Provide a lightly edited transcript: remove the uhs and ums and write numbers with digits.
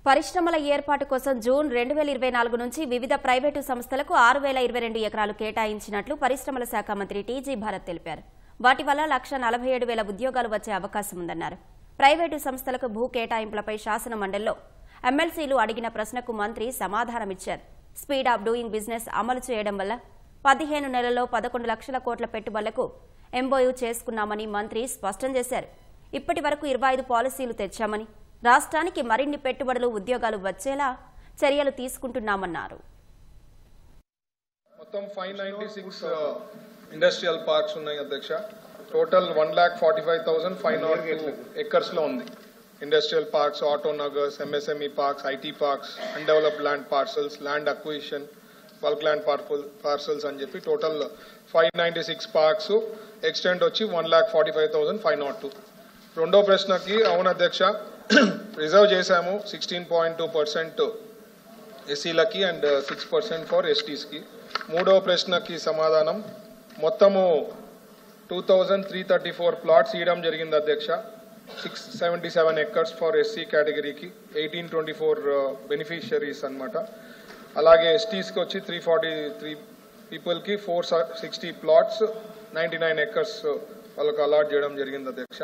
పరిశ్రమల ఏర్పాటు కోసం జూన్ 2024 నుంచి వివిధ ప్రైవేటు సంస్థలకు 6022 ఎకరాలు కేటాయించినట్లు పరిశ్రమల శాఖ మంత్రి టీజీ భారత్ తెలిపారు. వాటి వల్ల 1,47,000 ఉద్యోగాలు వచ్చే అవకాశం ఉందన్నారు. ప్రైవేటు సంస్థలకు భూ కేటాయింపులపై శాసన మండలిలో ఎమ్మెల్సీలు అడిగిన ప్రశ్నకు మంత్రి సమాధానమిచ్చారు. స్పీడ్ ఆఫ్ డూయింగ్ బిజినెస్ అమలు చేయడం వల్ల 15 నెలల్లో 11 లక్షల కోట్ల పెట్టుబడులకు ఎంఓయూ చేసుకున్నామని మంత్రి స్పష్టం చేశారు. ఇప్పటి వరకు 25 పాలసీలు తెచ్చామని, రాష్ట్రానికి మరిన్ని పెట్టుబడులు ఉద్యోగాలు వచ్చేలా చర్యలు తీసుకుంటున్నామన్నారు. మొత్తం 596 ఇండస్ట్రియల్ పార్క్స్ ఉన్నాయి అధ్యక్ష. టోటల్ 1,45,502 ఎకర్స్ లో ఉంది. ఇండస్ట్రియల్ పార్క్స్, ఆటో నగర్స్, MSME parks, IT parks, undeveloped land parcels, land acquisition, bulk land parcels అని చెప్పి టోటల్ 596 పార్క్స్. ఎక్స్టెంట్ వచ్చి 1,45,502. రెండో ప్రశ్నకి అవును అధ్యక్ష, రిజర్వ్ చేశాము 16.2% ఎస్సీలకి అండ్ 6% ఫర్ ఎస్టీస్కి. మూడో ప్రశ్నకి సమాధానం మొత్తము 2,334 ప్లాట్స్ ఇవ్వడం జరిగింది అధ్యక్ష. 677 ఎకర్స్ ఫర్ ఎస్సీ కేటగిరీకి, 1824 బెనిఫిషియరీస్ అనమాట. అలాగే ఎస్టీస్కి వచ్చి 343 పీపుల్కి 460 ప్లాట్స్ 99 ఎకర్స్ వాళ్ళకు అలాట్ చేయడం జరిగింది అధ్యక్ష.